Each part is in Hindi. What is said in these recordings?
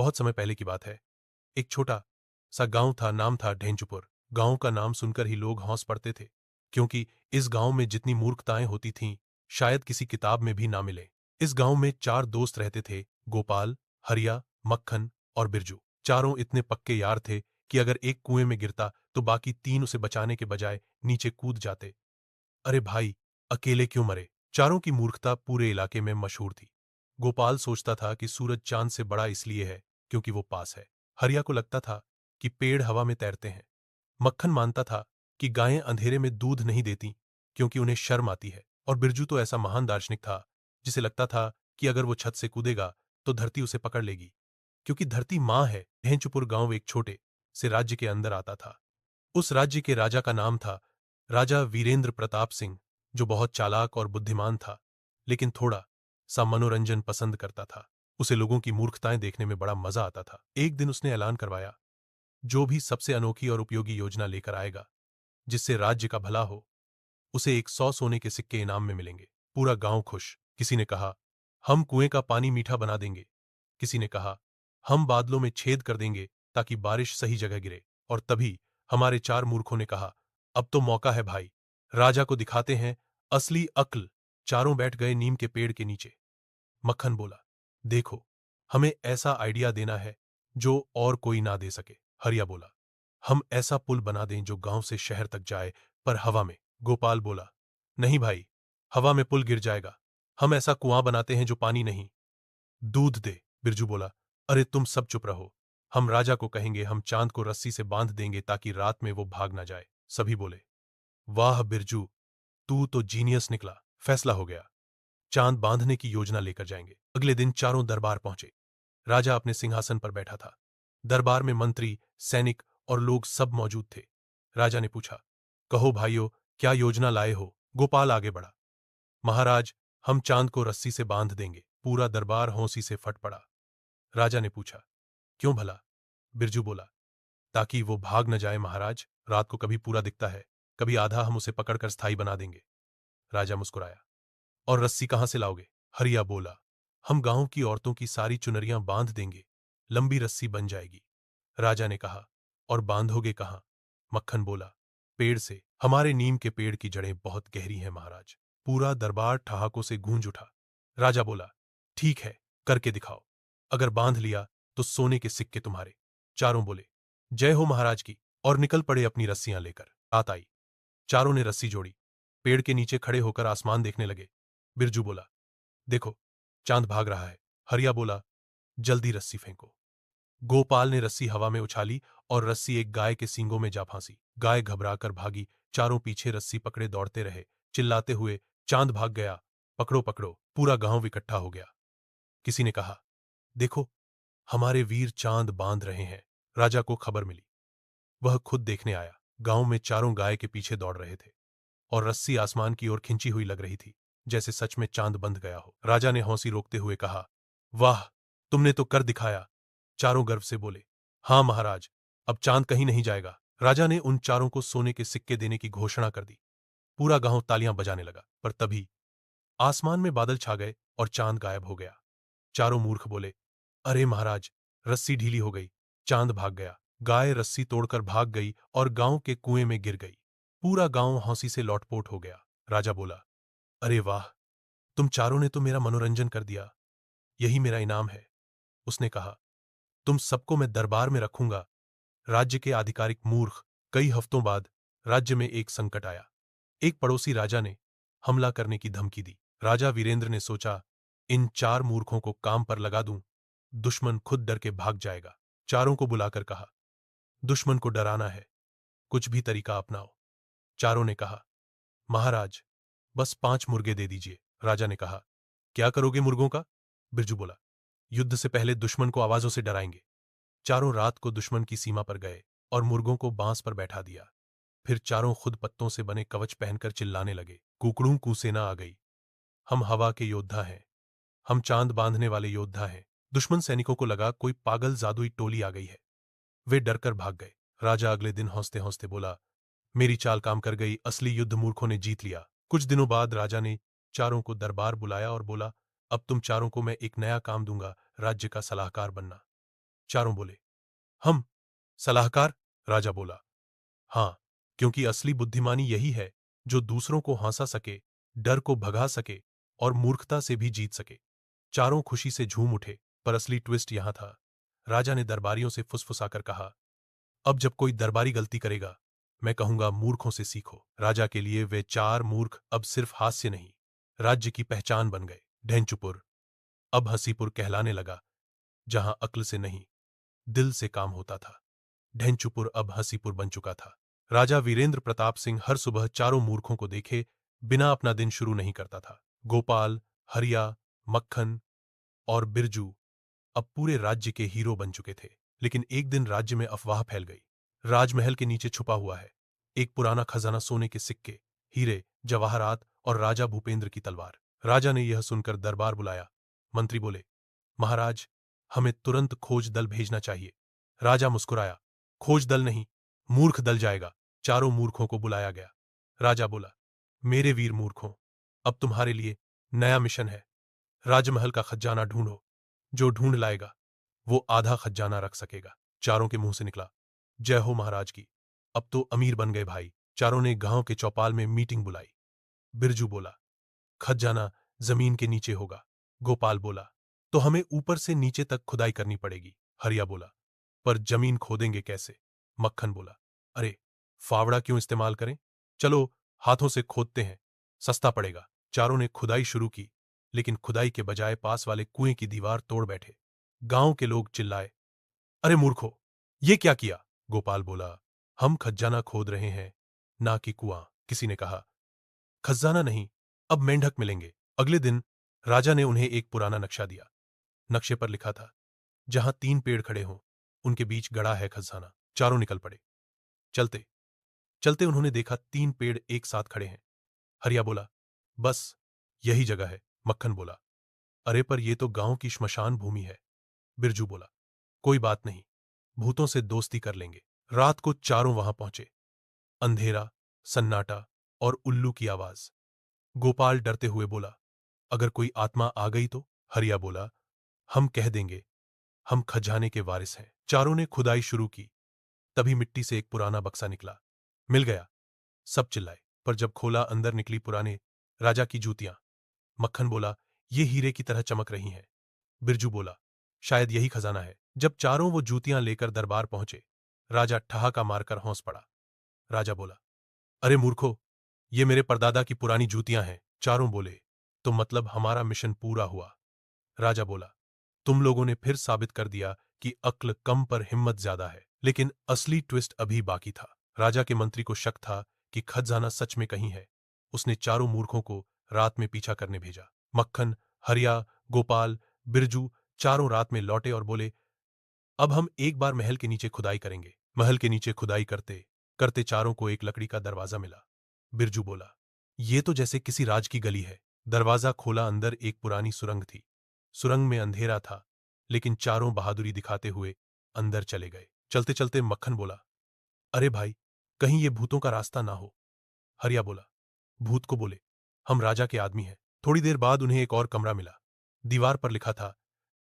बहुत समय पहले की बात है। एक छोटा सा गांव था, नाम था ढेंचुपुर। गांव का नाम सुनकर ही लोग हौंस पड़ते थे, क्योंकि इस गांव में जितनी मूर्खताएं होती थीं, शायद किसी किताब में भी ना मिले। इस गांव में चार दोस्त रहते थे, गोपाल, हरिया, मक्खन और बिरजू। चारों इतने पक्के यार थे कि अगर एक कुएं में गिरता तो बाकी तीन उसे बचाने के बजाय नीचे कूद जाते। अरे भाई, अकेले क्यों मरे? चारों की मूर्खता पूरे इलाके में मशहूर थी। गोपाल सोचता था कि सूरज चांद से बड़ा इसलिए है क्योंकि वो पास है। हरिया को लगता था कि पेड़ हवा में तैरते हैं। मक्खन मानता था कि गायें अंधेरे में दूध नहीं देती क्योंकि उन्हें शर्म आती है। और बिरजू तो ऐसा महान दार्शनिक था जिसे लगता था कि अगर वो छत से कूदेगा तो धरती उसे पकड़ लेगी, क्योंकि धरती माँ है। ढेंचुपुर गांव एक छोटे से राज्य के अंदर आता था। उस राज्य के राजा का नाम था राजा वीरेंद्र प्रताप सिंह, जो बहुत चालाक और बुद्धिमान था, लेकिन थोड़ा सा मनोरंजन पसंद करता था। उसे लोगों की मूर्खताएं देखने में बड़ा मजा आता था। एक दिन उसने ऐलान करवाया, जो भी सबसे अनोखी और उपयोगी योजना लेकर आएगा जिससे राज्य का भला हो, उसे 100 सोने के सिक्के इनाम में मिलेंगे। पूरा गांव खुश। किसी ने कहा, हम कुएं का पानी मीठा बना देंगे। किसी ने कहा, हम बादलों में छेद कर देंगे ताकि बारिश सही जगह गिरे। और तभी हमारे चार मूर्खों ने कहा, अब तो मौका है भाई, राजा को दिखाते हैं असली अक्ल। चारों बैठ गए नीम के पेड़ के नीचे। मक्खन बोला, देखो, हमें ऐसा आइडिया देना है जो और कोई ना दे सके। हरिया बोला, हम ऐसा पुल बना दें जो गांव से शहर तक जाए, पर हवा में। गोपाल बोला, नहीं भाई, हवा में पुल गिर जाएगा। हम ऐसा कुआं बनाते हैं जो पानी नहीं, दूध दे। बिरजू बोला, अरे तुम सब चुप रहो। हम राजा को कहेंगे हम चांद को रस्सी से बांध देंगे ताकि रात में वो भाग ना जाए। सभी बोले, वाह बिरजू, तू तो जीनियस निकला। फैसला हो गया, चांद बांधने की योजना लेकर जाएंगे। अगले दिन चारों दरबार पहुंचे। राजा अपने सिंहासन पर बैठा था। दरबार में मंत्री, सैनिक और लोग सब मौजूद थे। राजा ने पूछा, कहो भाइयों, क्या योजना लाए हो? गोपाल आगे बढ़ा, महाराज, हम चांद को रस्सी से बांध देंगे। पूरा दरबार हौंसी से फट पड़ा। राजा ने पूछा, क्यों भला? बिरजू बोला, ताकि वो भाग न जाए महाराज। रात को कभी पूरा दिखता है, कभी आधा। हम उसे पकड़कर स्थायी बना देंगे। राजा मुस्कुराया, और रस्सी कहां से लाओगे? हरिया बोला, हम गांव की औरतों की सारी चुनरियां बांध देंगे, लंबी रस्सी बन जाएगी। राजा ने कहा, और बांधोगे कहां? मक्खन बोला, पेड़ से। हमारे नीम के पेड़ की जड़ें बहुत गहरी हैं महाराज। पूरा दरबार ठहाकों से गूंज उठा। राजा बोला, ठीक है, करके दिखाओ। अगर बांध लिया तो सोने के सिक्के तुम्हारे। चारों बोले, जय हो महाराज की, और निकल पड़े अपनी रस्सियां लेकर। रात आई। चारों ने रस्सी जोड़ी, पेड़ के नीचे खड़े होकर आसमान देखने लगे। बिरजू बोला, देखो, चांद भाग रहा है। हरिया बोला, जल्दी रस्सी फेंको। गोपाल ने रस्सी हवा में उछाली और रस्सी एक गाय के सींगों में जा फांसी। गाय घबराकर भागी। चारों पीछे रस्सी पकड़े दौड़ते रहे, चिल्लाते हुए, चांद भाग गया, पकड़ो पकड़ो। पूरा गांव इकट्ठा हो गया। किसी ने कहा, देखो, हमारे वीर चांद बांध रहे हैं। राजा को खबर मिली। वह खुद देखने आया। गांव में चारों गाय के पीछे दौड़ रहे थे और रस्सी आसमान की ओर खिंची हुई लग रही थी, जैसे सच में चांद बंध गया हो। राजा ने हौंसी रोकते हुए कहा, वाह, तुमने तो कर दिखाया। चारों गर्व से बोले, हां महाराज, अब चांद कहीं नहीं जाएगा। राजा ने उन चारों को सोने के सिक्के देने की घोषणा कर दी। पूरा गांव तालियां बजाने लगा। पर तभी आसमान में बादल छा गए और चांद गायब हो गया। चारों मूर्ख बोले, अरे महाराज, रस्सी ढीली हो गई, चांद भाग गया। गाय रस्सी तोड़कर भाग गई और गांव के कुएं में गिर गई। पूरा गांव हौंसी से लौटपोट हो गया। राजा बोला, अरे वाह, तुम चारों ने तो मेरा मनोरंजन कर दिया। यही मेरा इनाम है। उसने कहा, तुम सबको मैं दरबार में रखूंगा। राज्य के आधिकारिक मूर्ख। कई हफ्तों बाद राज्य में एक संकट आया। एक पड़ोसी राजा ने हमला करने की धमकी दी। राजा वीरेंद्र ने सोचा, इन चार मूर्खों को काम पर लगा दूं, दुश्मन खुद डर के भाग जाएगा। चारों को बुलाकर कहा, दुश्मन को डराना है, कुछ भी तरीका अपनाओ। चारों ने कहा, महाराज, बस 5 मुर्गे दे दीजिए। राजा ने कहा, क्या करोगे मुर्गों का? बिरजू बोला, युद्ध से पहले दुश्मन को आवाजों से डराएंगे। चारों रात को दुश्मन की सीमा पर गए और मुर्गों को बांस पर बैठा दिया। फिर चारों खुद पत्तों से बने कवच पहनकर चिल्लाने लगे, कुकड़ू कू सेना आ गई। हम हवा के योद्धा हैं, हम चांद बांधने वाले योद्धा हैं। दुश्मन सैनिकों को लगा कोई पागल जादुई टोली आ गई है। वे डरकर भाग गए। राजा अगले दिन हौंसते हौंसते बोला, मेरी चाल काम कर गई, असली युद्ध मूर्खों ने जीत लिया। कुछ दिनों बाद राजा ने चारों को दरबार बुलाया और बोला, अब तुम चारों को मैं एक नया काम दूंगा, राज्य का सलाहकार बनना। चारों बोले, हम सलाहकार? राजा बोला, हां, क्योंकि असली बुद्धिमानी यही है जो दूसरों को हंसा सके, डर को भगा सके और मूर्खता से भी जीत सके। चारों खुशी से झूम उठे, पर असली ट्विस्ट यहां था। राजा ने दरबारियों से फुसफुसाकर कहा, अब जब कोई दरबारी गलती करेगा, मैं कहूंगा मूर्खों से सीखो। राजा के लिए वे चार मूर्ख अब सिर्फ हास्य नहीं, राज्य की पहचान बन गए। ढेंचुपुर अब हंसीपुर कहलाने लगा, जहां अक्ल से नहीं, दिल से काम होता था। ढेंचुपुर अब हंसीपुर बन चुका था। राजा वीरेंद्र प्रताप सिंह हर सुबह चारों मूर्खों को देखे बिना अपना दिन शुरू नहीं करता था। गोपाल, हरिया, मक्खन और बिरजू अब पूरे राज्य के हीरो बन चुके थे। लेकिन एक दिन राज्य में अफवाह फैल गई। राजमहल के नीचे छुपा हुआ है एक पुराना खजाना, सोने के सिक्के, हीरे, जवाहरात और राजा भूपेंद्र की तलवार। राजा ने यह सुनकर दरबार बुलाया। मंत्री बोले, महाराज, हमें तुरंत खोज दल भेजना चाहिए। राजा मुस्कुराया, खोज दल नहीं, मूर्ख दल जाएगा। चारों मूर्खों को बुलाया गया। राजा बोला, मेरे वीर मूर्खों, अब तुम्हारे लिए नया मिशन है। राजमहल का खजाना ढूंढो। जो ढूंढ लाएगा वो आधा खजाना रख सकेगा। चारों के मुंह से निकला, जय हो महाराज की, अब तो अमीर बन गए भाई। चारों ने गांव के चौपाल में मीटिंग बुलाई। बिरजू बोला, खजाना जमीन के नीचे होगा। गोपाल बोला, तो हमें ऊपर से नीचे तक खुदाई करनी पड़ेगी। हरिया बोला, पर जमीन खोदेंगे कैसे? मक्खन बोला, अरे फावड़ा क्यों इस्तेमाल करें, चलो हाथों से खोदते हैं, सस्ता पड़ेगा। चारों ने खुदाई शुरू की, लेकिन खुदाई के बजाय पास वाले कुएं की दीवार तोड़ बैठे। गांव के लोग चिल्लाए, अरे मूर्खो, ये क्या किया? गोपाल बोला, हम खजाना खोद रहे हैं, ना कि कुआं। किसी ने कहा, खजाना नहीं, अब मेंढक मिलेंगे। अगले दिन राजा ने उन्हें एक पुराना नक्शा दिया। नक्शे पर लिखा था, जहां तीन पेड़ खड़े हों उनके बीच गड़ा है खजाना। चारों निकल पड़े। चलते चलते उन्होंने देखा तीन पेड़ एक साथ खड़े हैं। हरिया बोला, बस यही जगह है। मक्खन बोला, अरे पर यह तो गांव की श्मशान भूमि है। बिरजू बोला, कोई बात नहीं, भूतों से दोस्ती कर लेंगे। रात को चारों वहां पहुंचे। अंधेरा, सन्नाटा और उल्लू की आवाज। गोपाल डरते हुए बोला, अगर कोई आत्मा आ गई तो? हरिया बोला, हम कह देंगे हम खजाने के वारिस हैं। चारों ने खुदाई शुरू की। तभी मिट्टी से एक पुराना बक्सा निकला। मिल गया, सब चिल्लाए। पर जब खोला, अंदर निकली पुराने राजा की जूतियां। मक्खन बोला, ये हीरे की तरह चमक रही हैं। बिरजू बोला, शायद यही खजाना है। जब चारों वो जूतियां लेकर दरबार पहुंचे, राजा ठहाका मारकर हौंस पड़ा। राजा बोला, अरे मूर्खो, ये मेरे परदादा की पुरानी जूतियां हैं। चारों बोले, तो मतलब हमारा मिशन पूरा हुआ। राजा बोला, तुम लोगों ने फिर साबित कर दिया कि अक्ल कम पर हिम्मत ज्यादा है। लेकिन असली ट्विस्ट अभी बाकी था। राजा के मंत्री को शक था कि खजाना सच में कहीं है। उसने चारों मूर्खों को रात में पीछा करने भेजा। मक्खन, हरिया, गोपाल, बिरजू चारों रात में लौटे और बोले, अब हम एक बार महल के नीचे खुदाई करेंगे। महल के नीचे खुदाई करते करते चारों को एक लकड़ी का दरवाजा मिला। बिरजू बोला, ये तो जैसे किसी राज की गली है। दरवाजा खोला, अंदर एक पुरानी सुरंग थी। सुरंग में अंधेरा था, लेकिन चारों बहादुरी दिखाते हुए अंदर चले गए। चलते चलते मक्खन बोला, अरे भाई, कहीं ये भूतों का रास्ता ना हो। हरिया बोला, भूत को बोले, हम राजा के आदमी हैं। थोड़ी देर बाद उन्हें एक और कमरा मिला। दीवार पर लिखा था,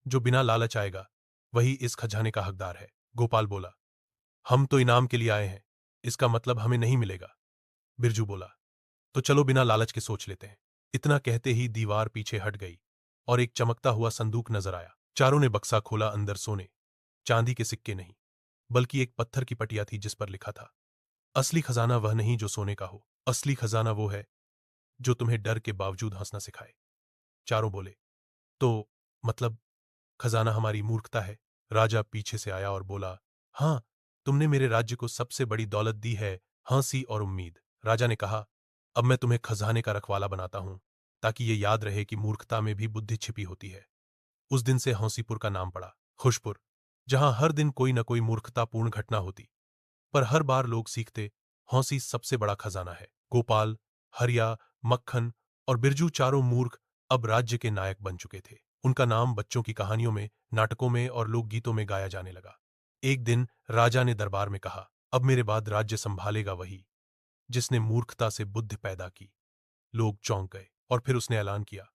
जो बिना लालच आएगा वही इस खजाने का हकदार है। गोपाल बोला, हम तो इनाम के लिए आए हैं, इसका मतलब हमें नहीं मिलेगा। बिरजू बोला, तो चलो बिना लालच के सोच लेते हैं। इतना कहते ही दीवार पीछे हट गई और एक चमकता हुआ संदूक नजर आया। चारों ने बक्सा खोला। अंदर सोने चांदी के सिक्के नहीं, बल्कि एक पत्थर की पटिया थी जिस पर लिखा था, असली खजाना वह नहीं जो सोने का हो, असली खजाना वो है जो तुम्हें डर के बावजूद हंसना सिखाए। चारों बोले, तो मतलब खजाना हमारी मूर्खता है? राजा पीछे से आया और बोला, हां, तुमने मेरे राज्य को सबसे बड़ी दौलत दी है, हंसी और उम्मीद। राजा ने कहा, अब मैं तुम्हें खजाने का रखवाला बनाता हूं, ताकि ये याद रहे कि मूर्खता में भी बुद्धि छिपी होती है। उस दिन से हौसीपुर का नाम पड़ा खुशपुर, जहां हर दिन कोई न कोई मूर्खतापूर्ण घटना होती, पर हर बार लोग सीखते, हौसी सबसे बड़ा खजाना है। गोपाल, हरिया, मक्खन और बिरजू चारों मूर्ख अब राज्य के नायक बन चुके थे। उनका नाम बच्चों की कहानियों में, नाटकों में और लोकगीतों में गाया जाने लगा। एक दिन राजा ने दरबार में कहा, अब मेरे बाद राज्य संभालेगा वही जिसने मूर्खता से बुद्धि पैदा की। लोग चौंक गए और फिर उसने ऐलान किया,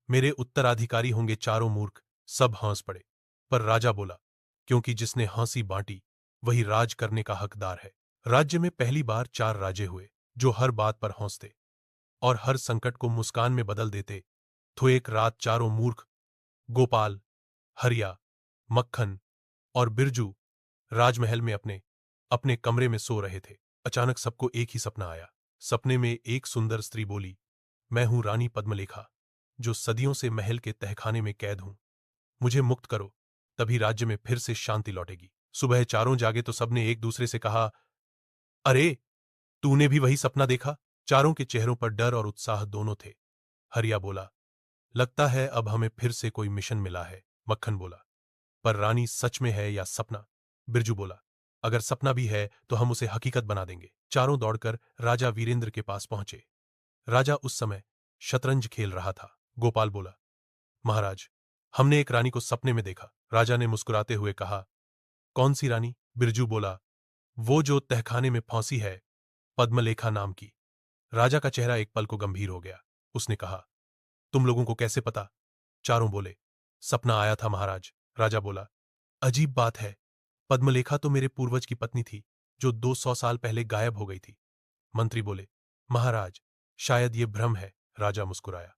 मेरे उत्तराधिकारी होंगे चारों मूर्ख। सब हंस पड़े, पर राजा बोला, क्योंकि जिसने हंसी बांटी वही राज करने का हकदार है। राज्य में पहली बार 4 राजे हुए जो हर बात पर हंसते और हर संकट को मुस्कान में बदल देते। तो एक रात चारों मूर्ख गोपाल, हरिया, मक्खन और बिरजू राजमहल में अपने अपने कमरे में सो रहे थे। अचानक सबको एक ही सपना आया। सपने में एक सुंदर स्त्री बोली, मैं हूं रानी पद्मलेखा, जो सदियों से महल के तहखाने में कैद हूं। मुझे मुक्त करो, तभी राज्य में फिर से शांति लौटेगी। सुबह चारों जागे तो सबने एक दूसरे से कहा, अरे, तूने भी वही सपना देखा? चारों के चेहरों पर डर और उत्साह दोनों थे। हरिया बोला, लगता है अब हमें फिर से कोई मिशन मिला है। मक्खन बोला, पर रानी सच में है या सपना? बिरजू बोला, अगर सपना भी है तो हम उसे हकीकत बना देंगे। चारों दौड़कर राजा वीरेंद्र के पास पहुंचे। राजा उस समय शतरंज खेल रहा था। गोपाल बोला, महाराज, हमने एक रानी को सपने में देखा। राजा ने मुस्कुराते हुए कहा, कौन सी रानी? बिरजू बोला, वो जो तहखाने में फंसी है, पद्मलेखा नाम की। राजा का चेहरा एक पल को गंभीर हो गया। उसने कहा, तुम लोगों को कैसे पता? चारों बोले, सपना आया था महाराज। राजा बोला, अजीब बात है, पद्मलेखा तो मेरे पूर्वज की पत्नी थी जो 200 साल पहले गायब हो गई थी। मंत्री बोले, महाराज, शायद ये भ्रम है। राजा मुस्कुराया,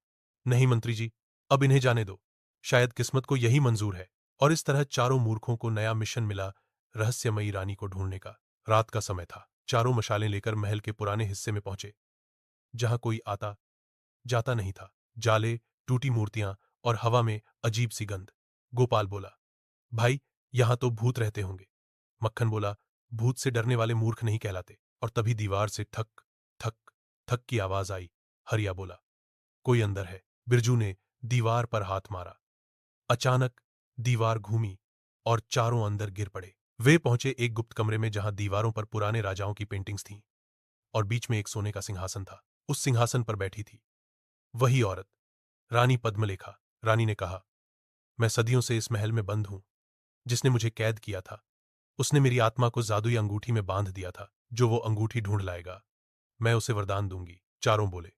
नहीं मंत्री जी, अब इन्हें जाने दो, शायद किस्मत को यही मंजूर है। और इस तरह चारों मूर्खों को नया मिशन मिला, रहस्यमयी रानी को ढूंढने का। रात का समय था। चारों मशालें लेकर महल के पुराने हिस्से में पहुंचे, जहां कोई आता जाता नहीं था। जाले, टूटी मूर्तियां और हवा में अजीब सी गंध। गोपाल बोला, भाई, यहां तो भूत रहते होंगे। मक्खन बोला, भूत से डरने वाले मूर्ख नहीं कहलाते। और तभी दीवार से ठक ठक ठक की आवाज आई। हरिया बोला, कोई अंदर है। बिरजू ने दीवार पर हाथ मारा। अचानक दीवार घूमी और चारों अंदर गिर पड़े। वे पहुंचे एक गुप्त कमरे में जहां दीवारों पर पुराने राजाओं की पेंटिंग्स थीं और बीच में एक सोने का सिंहासन था। उस सिंहासन पर बैठी थी वही औरत, रानी पद्मलेखा। रानी ने कहा, मैं सदियों से इस महल में बंद हूं। जिसने मुझे कैद किया था उसने मेरी आत्मा को जादुई अंगूठी में बांध दिया था। जो वो अंगूठी ढूंढ लाएगा मैं उसे वरदान दूंगी। चारों बोले,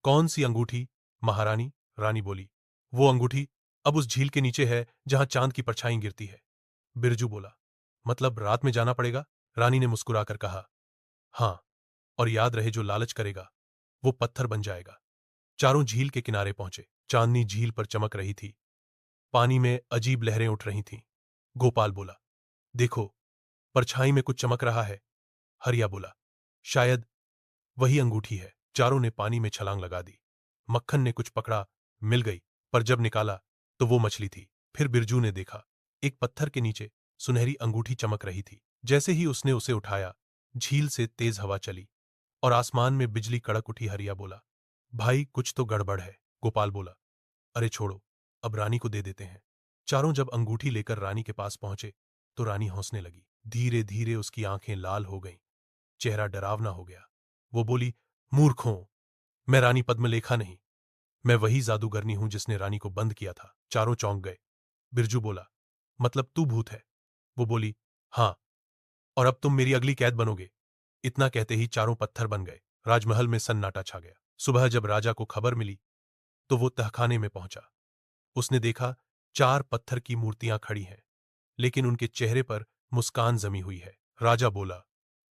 कौन सी अंगूठी महारानी? रानी बोली, वो अंगूठी अब उस झील के नीचे है जहां चांद की परछाई गिरती है। बिरजू बोला, मतलब रात में जाना पड़ेगा? रानी ने मुस्कुराकर कहा, हां, और याद रहे जो लालच करेगा वो पत्थर बन जाएगा। चारों झील के किनारे पहुंचे। चांदनी झील पर चमक रही थी। पानी में अजीब लहरें उठ रही थीं। गोपाल बोला, देखो, परछाई में कुछ चमक रहा है। हरिया बोला, शायद वही अंगूठी है। चारों ने पानी में छलांग लगा दी। मक्खन ने कुछ पकड़ा, मिल गई, पर जब निकाला तो वो मछली थी। फिर बिरजू ने देखा, एक पत्थर के नीचे सुनहरी अंगूठी चमक रही थी। जैसे ही उसने उसे उठाया, झील से तेज हवा चली और आसमान में बिजली कड़क उठी। हरिया बोला, भाई, कुछ तो गड़बड़ है। गोपाल बोला, अरे छोड़ो, अब रानी को दे देते हैं। चारों जब अंगूठी लेकर रानी के पास पहुंचे तो रानी हंसने लगी। धीरे धीरे उसकी आंखें लाल हो गईं, चेहरा डरावना हो गया। वो बोली, मूर्खों, मैं रानी पद्मलेखा नहीं, मैं वही जादूगरनी हूं जिसने रानी को बंद किया था। चारों चौंक गए। बिरजू बोला, मतलब तू भूत है? वो बोली, हां, और अब तुम मेरी अगली कैद बनोगे। इतना कहते ही चारों पत्थर बन गए। राजमहल में सन्नाटा छा गया। सुबह जब राजा को खबर मिली तो वो तहखाने में पहुंचा। उसने देखा 4 पत्थर की मूर्तियां खड़ी हैं, लेकिन उनके चेहरे पर मुस्कान जमी हुई है। राजा बोला,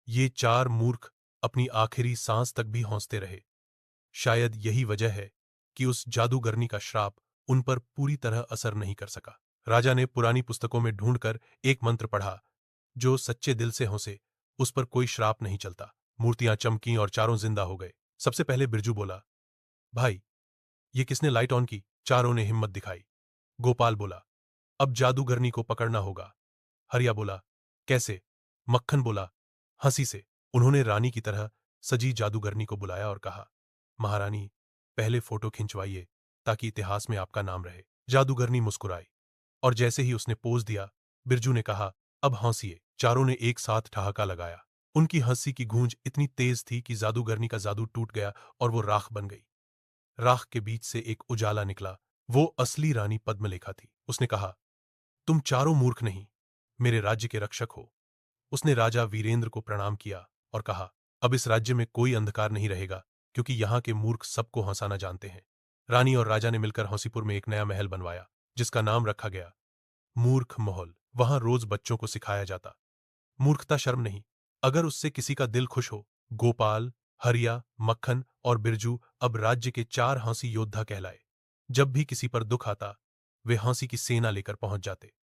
ये 4 मूर्ख अपनी आखिरी सांस तक भी हौंसते रहे। शायद यही वजह है कि उस जादूगरनी का श्राप उन पर पूरी तरह असर नहीं कर सका। राजा ने पुरानी पुस्तकों में ढूंढकर एक मंत्र पढ़ा, जो सच्चे दिल से हंसे उस पर कोई श्राप नहीं चलता। मूर्तियां चमकीं और चारों जिंदा हो गए। सबसे पहले बिरजू बोला, भाई, ये किसने लाइट ऑन की? चारों ने हिम्मत दिखाई। गोपाल बोला, अब जादूगरनी को पकड़ना होगा। हरिया बोला, कैसे? मक्खन बोला, हंसी से। उन्होंने रानी की तरह सजी जादूगरनी को बुलाया और कहा, महारानी, पहले फोटो खिंचवाइए ताकि इतिहास में आपका नाम रहे। जादूगरनी मुस्कुराई और जैसे ही उसने पोज दिया, बिरजू ने कहा, अब हंसिए। चारों ने एक साथ ठहाका लगाया। उनकी हंसी की गूंज इतनी तेज थी कि जादूगरनी का जादू टूट गया और वो राख बन गई। राख के बीच से एक उजाला निकला। वो असली रानी पद्मलेखा थी। उसने कहा, तुम चारों मूर्ख नहीं, मेरे राज्य के रक्षक हो। उसने राजा वीरेंद्र को प्रणाम किया और कहा, अब इस राज्य में कोई अंधकार नहीं रहेगा, क्योंकि यहाँ के मूर्ख सबको हंसाना जानते हैं। रानी और राजा ने मिलकर हंसीपुर में एक नया महल बनवाया, जिसका नाम रखा गया मूर्ख महल। वहां रोज बच्चों को सिखाया जाता। मूर्खता शर्म नहीं, अगर उससे किसी का दिल खुश हो। गोपाल, हरिया, मक्खन और बिरजू अब राज्य के 4 हंसी योद्धा कहलाए। जब भी किसी पर दुख आता, वे हंसी की सेना लेकर पहुंच जाते।